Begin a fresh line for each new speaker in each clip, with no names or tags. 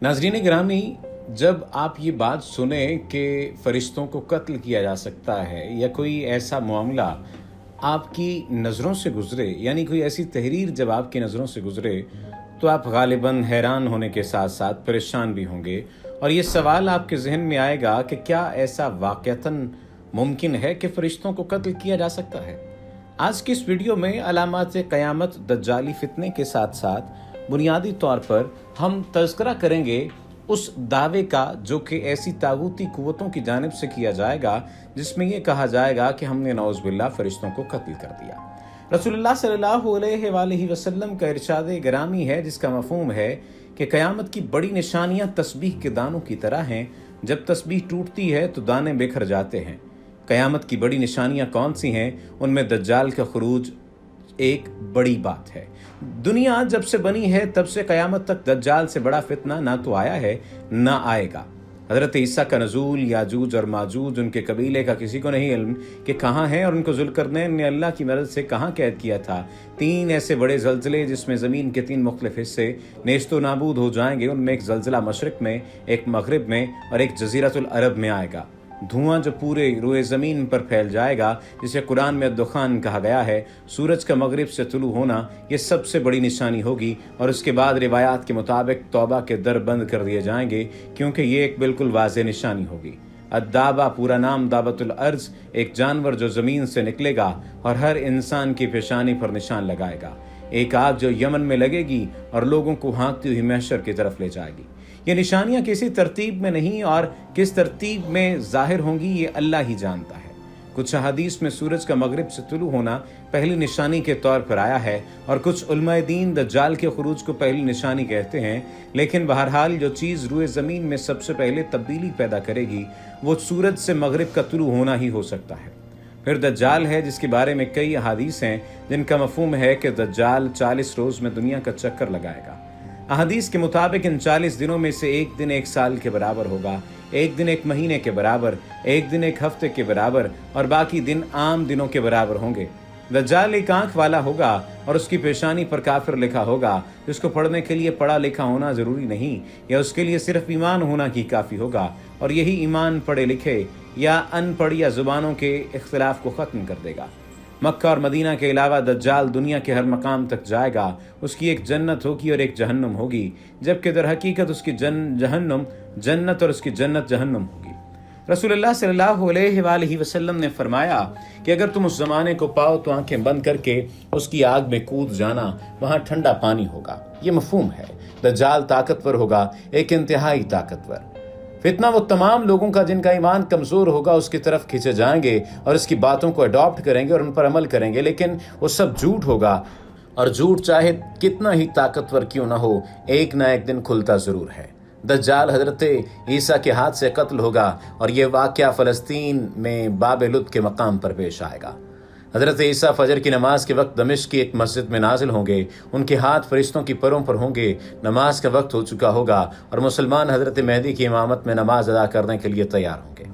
नाज़रीन गिरामी, जब आप ये बात सुने कि फ़रिश्तों को कत्ल किया जा सकता है या कोई ऐसा मामला आपकी नज़रों से गुज़रे, यानी कोई ऐसी तहरीर जब आपकी नज़रों से गुज़रे, तो आप ग़ालिबन हैरान होने के साथ साथ परेशान भी होंगे और ये सवाल आपके ज़हन में आएगा कि क्या ऐसा वाक़अतन मुमकिन है कि फ़रिश्तों को कत्ल किया जा सकता है। आज की इस वीडियो में अलामात क़यामत, दज्जाली फितने के साथ साथ बुनियादी तौर पर हम तज़किरा करेंगे उस दावे का जो कि ऐसी तागूती कुव्वतों की जानिब से किया जाएगा जिसमें यह कहा जाएगा कि हमने नौज़ बिल्लाह फ़रिश्तों को कत्ल कर दिया। रसूलुल्लाह सल्लल्लाहु अलैहि वसल्लम का इरशाद गिरामी है जिसका मफ़हूम है कि क़यामत की बड़ी निशानियाँ तस्बीह के दानों की तरह हैं। जब तस्बीह टूटती है तो दाने बिखर जाते हैं। क़यामत की बड़ी निशानियाँ कौन सी हैं? उनमें दज्जाल का खुरूज एक बड़ी बात है। दुनिया जब से बनी है तब से क़यामत तक दज्जाल से बड़ा फितना ना तो आया है ना आएगा। हज़रत ईसा का नज़ूल, याजूज और माजूज, उनके कबीले का किसी को नहीं इल्म कि कहाँ हैं और उनको ज़ुल्करनैन ने अल्लाह की मदद से कहाँ कैद किया था। 3 ऐसे बड़े ज़लज़ले जिसमें ज़मीन के 3 मुख्तलिफ हिस्से नेस्तो नाबूद हो जाएंगे। उनमें एक ज़लज़ला मशरिक़ में, एक मग़रिब में और एक जज़ीरतुल अरब में आएगा। धुआं जो पूरे रुए ज़मीन पर फैल जाएगा, जिसे कुरान में दुखान कहा गया है। सूरज का मगरिब से तुलू होना ये सबसे बड़ी निशानी होगी और उसके बाद रिवायात के मुताबिक तौबा के दर बंद कर दिए जाएंगे, क्योंकि ये एक बिल्कुल वाज़ेह निशानी होगी। अद्दाबा, पूरा नाम दाबतुल अर्ज़, एक जानवर जो ज़मीन से निकलेगा और हर इंसान की पेशानी पर निशान लगाएगा। एक आग जो यमन में लगेगी और लोगों को हाँकती हुई महशर की तरफ ले जाएगी। ये निशानियाँ किसी तरतीब में नहीं और किस तरतीब में ज़ाहिर होंगी ये अल्लाह ही जानता है। कुछ हदीस में सूरज का मगरिब से तुलू होना पहली निशानी के तौर पर आया है और कुछ उलमाए दीन दज्जाल के खुरूज को पहली निशानी कहते हैं। लेकिन बहरहाल जो चीज़ रुए ज़मीन में सबसे पहले तब्दीली पैदा करेगी वो सूरज से मगरिब का तुलू होना ही हो सकता है। फिर दज्जाल है जिसके बारे में कई अहादीस हैं जिनका मफहूम है कि दज्जाल 40 रोज़ में दुनिया का चक्कर लगाएगा। अहादीस के मुताबिक इन 40 दिनों में से एक दिन 1 साल के बराबर होगा, एक दिन 1 महीने के बराबर, एक दिन 1 हफ्ते के बराबर और बाकी दिन आम दिनों के बराबर होंगे। दज्जाल एक आंख वाला होगा और उसकी पेशानी पर काफिर लिखा होगा, जिसको पढ़ने के लिए पढ़ा लिखा होना ज़रूरी नहीं या उसके लिए सिर्फ ईमान होना ही काफ़ी होगा और यही ईमान पढ़े लिखे या अनपढ़ या ज़ुबानों के इख्तिलाफ को ख़त्म कर देगा। मक्का और मदीना के अलावा दज्जाल दुनिया के हर मकाम तक जाएगा। उसकी एक जन्नत होगी और एक जहन्नुम होगी, जबकि दर हकीकत उसकी जहन्नुम जन्नत और उसकी जन्नत जहन्नुम होगी। रसूलुल्लाह सल्लल्लाहु अलैहि वसल्लम ने फरमाया कि अगर तुम उस ज़माने को पाओ तो आंखें बंद करके उसकी आग में कूद जाना, वहाँ ठंडा पानी होगा। ये मफहूम है। दज्जाल ताकतवर होगा, एक इंतहाई ताकतवर। फितना वो तमाम लोगों का जिनका ईमान कमज़ोर होगा उसकी तरफ खींचे जाएंगे और इसकी बातों को अडॉप्ट करेंगे और उन पर अमल करेंगे, लेकिन वो सब झूठ होगा और झूठ चाहे कितना ही ताकतवर क्यों ना हो, एक ना एक दिन खुलता ज़रूर है। दज्जाल हज़रत ईसा के हाथ से कत्ल होगा और ये वाक़या फ़लस्तीन में बाब लुद के मकाम पर पेश आएगा। हज़रत ईसा फजर की नमाज के वक्त दमिश्क की एक मस्जिद में नाजिल होंगे। उनके हाथ फरिश्तों की परों पर होंगे। नमाज का वक्त हो चुका होगा और मुसलमान हज़रत मेहदी की इमामत में नमाज अदा करने के लिए तैयार होंगे।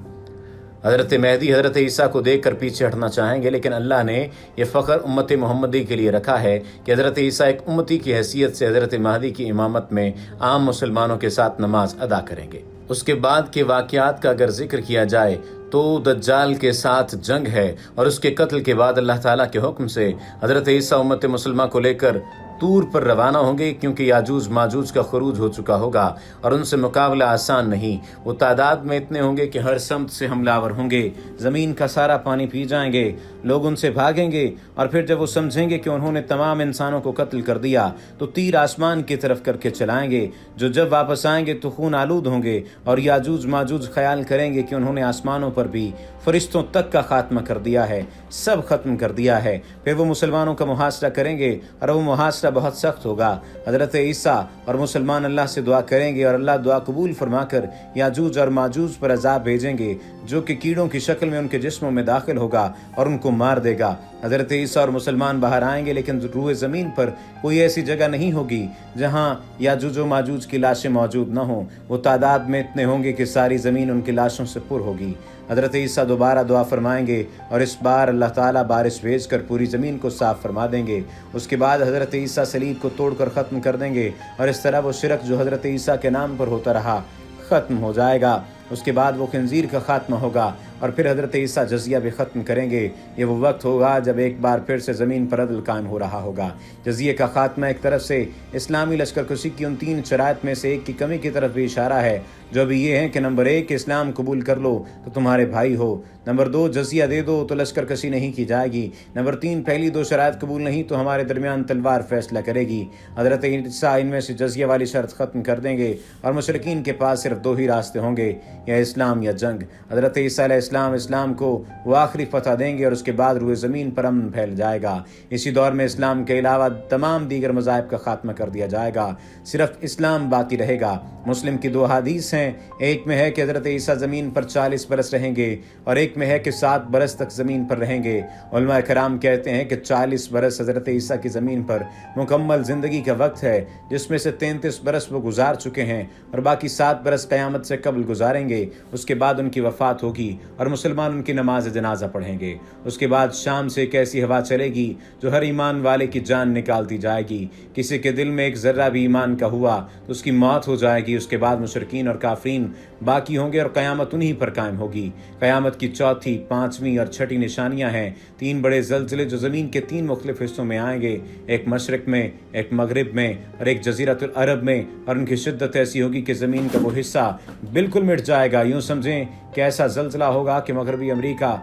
हज़रत मेहदी हज़रत ईसा को देखकर पीछे हटना चाहेंगे, लेकिन अल्लाह ने यह फ़ख्र उम्मत मोहम्मदी के लिए रखा है कि हज़रत ईसा एक उम्मती की हैसियत से हज़रत मेहदी की इमामत में आम मुसलमानों के साथ नमाज अदा करेंगे। उसके बाद के वाक़यात का अगर जिक्र किया जाए तो दज्जाल के साथ जंग है और उसके कत्ल के बाद अल्लाह ताला के हुक्म से हज़रत ईसा उम्मत मुसलमा को लेकर तूर पर रवाना होंगे, क्योंकि याजूज माजूज का खुरूज हो चुका होगा और उनसे मुकाबला आसान नहीं। वो तादाद में इतने होंगे कि हर समत से हमलावर होंगे, ज़मीन का सारा पानी पी जाएंगे, लोग उनसे भागेंगे और फिर जब वो समझेंगे कि उन्होंने तमाम इंसानों को कत्ल कर दिया तो तीर आसमान की तरफ करके चलाएंगे, जो जब वापस आएंगे तो खून आलूद होंगे और याजूज माजूज ख्याल करेंगे कि उन्होंने आसमानों पर भी फरिश्तों तक का खात्मा कर दिया है, सब खत्म कर दिया है। फिर वो मुसलमानों का मुहासरा करेंगे और वो मुहासरा बहुत सख्त होगा। हज़रत ईसा और मुसलमान अल्लाह से दुआ करेंगे और अल्लाह दुआ कबूल फरमाकर याजूज और माजूज पर अजाब भेजेंगे, जो कि कीड़ों की शक्ल में उनके जिस्मों में दाखिल होगा और उनको मार देगा। حضرت عیسیٰ اور مسلمان باہر آئیں گے، لیکن روح زمین پر کوئی ایسی جگہ نہیں ہوگی جہاں یاجوج و ماجوج کی لاشیں موجود نہ ہوں۔ وہ تعداد میں اتنے ہوں گے کہ ساری زمین ان کی لاشوں سے پر ہوگی۔ حضرت عیسیٰ دوبارہ دعا فرمائیں گے اور اس بار اللہ تعالیٰ بارش بھیج کر پوری زمین کو صاف فرما دیں گے۔ اس کے بعد حضرت عیسیٰ صلیب کو توڑ کر ختم کر دیں گے، اور اس طرح وہ شرک جو حضرت عیسیٰ کے نام پر ہوتا رہا ختم ہو جائے گا۔ اس کے بعد وہ خنزیر کا خاتمہ ہوگا، اور پھر حضرت عیسیٰ جزیہ بھی ختم کریں گے۔ یہ وہ وقت ہوگا جب ایک بار پھر سے زمین پر عدل قائم ہو رہا ہوگا۔ جزیے کا خاتمہ ایک طرف سے اسلامی لشکر کشی کی ان 3 شرائط میں سے ایک کی کمی کی طرف بھی اشارہ ہے، جو ابھی یہ ہے کہ نمبر 1 اسلام قبول کر لو تو تمہارے بھائی ہو، نمبر 2 جزیہ دے دو تو لشکر کشی نہیں کی جائے گی، نمبر 3 پہلی 2 شرائط قبول نہیں تو ہمارے درمیان تلوار فیصلہ کرے گی۔ حضرت عیسیٰ ان میں سے جزیہ والی شرط ختم کر دیں گے، اور مشرکین کے پاس صرف 2 ہی راستے ہوں گے، یا اسلام یا جنگ۔ حضرت عیسیٰ علیہ اسلام کو وہ آخری فتح دیں گے، اور اس کے بعد روئے زمین پر امن پھیل جائے گا۔ اسی دور میں اسلام کے علاوہ تمام دیگر مذاہب کا خاتمہ کر دیا جائے گا، صرف اسلام باقی رہے گا۔ مسلم کی 2 حدیث ہیں، ایک میں ہے کہ حضرت عیسیٰ زمین پر 40 برس رہیں گے، اور ایک میں ہے کہ 7 برس تک زمین پر رہیں گے۔ علماء کرام کہتے ہیں کہ 40 برس حضرت عیسیٰ کی زمین پر مکمل زندگی کا وقت ہے، جس میں سے 33 برس وہ گزار چکے ہیں، اور باقی 7 برس قیامت سے قبل گزاریں گے۔ اس کے بعد ان کی وفات ہوگی، اور مسلمان ان کی نماز جنازہ پڑھیں گے۔ اس کے بعد شام سے ایک ایسی ہوا چلے گی جو ہر ایمان والے کی جان نکالتی جائے گی۔ کسی کے دل میں ایک ذرہ بھی ایمان کا ہوا تو اس کی موت ہو جائے گی۔ اس کے بعد مشرکین اور کافرین باقی ہوں گے، اور قیامت انہی پر قائم ہوگی۔ قیامت کی 4تھی، 5ویں اور 6ٹھی نشانیاں ہیں 3 بڑے زلزلے جو زمین کے 3 مختلف حصوں میں آئیں گے، ایک مشرق میں، ایک مغرب میں، اور ایک جزیرۃ العرب میں، اور ان کی شدت ایسی ہوگی کہ زمین کا وہ حصہ بالکل مٹ جائے گا۔ یوں سمجھیں کہ ایسا زلزلہ ہوگا کہ مغربی امریکہ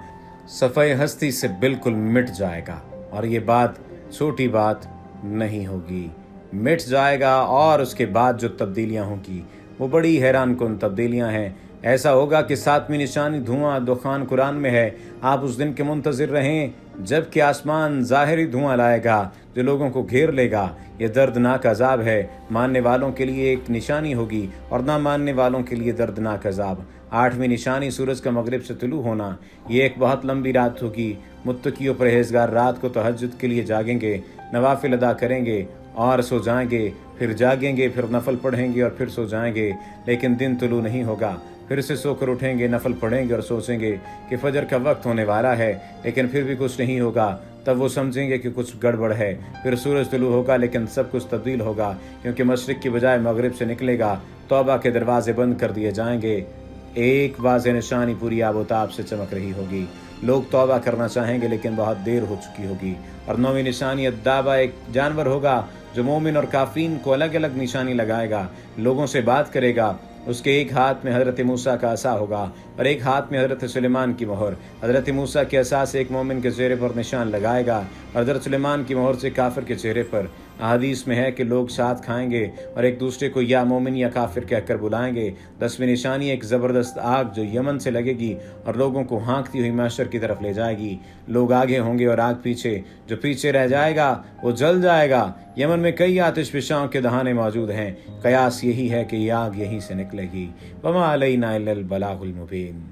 صفحہ ہستی سے بالکل مٹ جائے گا، اور یہ بات چھوٹی بات نہیں ہوگی، مٹ جائے گا۔ اور اس کے بعد جو تبدیلیاں ہوں گی وہ بڑی حیران کن تبدیلیاں ہیں۔ ایسا ہوگا کہ 7ویں نشانی دھواں دخان قرآن میں ہے۔ آپ اس دن کے منتظر رہیں جب کہ آسمان ظاہری دھواں لائے گا جو لوگوں کو گھیر لے گا۔ یہ دردناک عذاب ہے، ماننے والوں کے لیے ایک نشانی ہوگی، اور نہ ماننے والوں کے لیے دردناک عذاب۔ 8ویں نشانی سورج کا مغرب سے طلوع ہونا۔ یہ ایک بہت لمبی رات ہوگی۔ متقی و پرہیزگار رات کو تہجد کے لیے جاگیں گے، نوافل ادا کریں گے اور سو جائیں گے، پھر جاگیں گے، پھر نفل پڑھیں گے اور پھر سو جائیں گے، لیکن دن طلوع نہیں ہوگا۔ پھر سے سو کر اٹھیں گے، نفل پڑھیں گے اور سوچیں گے کہ فجر کا وقت ہونے والا ہے، لیکن پھر بھی کچھ نہیں ہوگا۔ تب وہ سمجھیں گے کہ کچھ گڑبڑ ہے۔ پھر سورج طلوع ہوگا، لیکن سب کچھ تبدیل ہوگا، کیونکہ مشرق کی بجائے مغرب سے نکلے گا۔ توبہ کے دروازے بند کر دیے جائیں گے۔ ایک واضح نشانی پوری آب و تاب سے چمک رہی ہوگی۔ لوگ توبہ کرنا چاہیں گے، لیکن بہت دیر ہو چکی ہوگی۔ اور 9ویں نشانی الدابہ، ایک جانور ہوگا جو مومن اور کافرین کو الگ الگ نشانی لگائے گا، لوگوں سے بات کرے گا۔ اس کے ایک ہاتھ میں حضرت موسیٰ کا عصا ہوگا، اور ایک ہاتھ میں حضرت سلیمان کی مہر۔ حضرت موسیٰ کے عصا سے ایک مومن کے چہرے پر نشان لگائے گا، اور حضرت سلیمان کی مہر سے کافر کے چہرے پر۔ احادیث میں ہے کہ لوگ ساتھ کھائیں گے اور ایک دوسرے کو یا مومن یا کافر کہہ کر بلائیں گے۔ 10ویں نشانی ایک زبردست آگ جو یمن سے لگے گی اور لوگوں کو ہانکتی ہوئی محشر کی طرف لے جائے گی۔ لوگ آگے ہوں گے اور آگ پیچھے، جو پیچھے رہ جائے گا وہ جل جائے گا۔ یمن میں کئی آتش فشاں کے دہانے موجود ہیں، قیاس یہی ہے کہ یہ آگ یہیں سے نکلے گی۔ وما علینا الا البلاغ المبین۔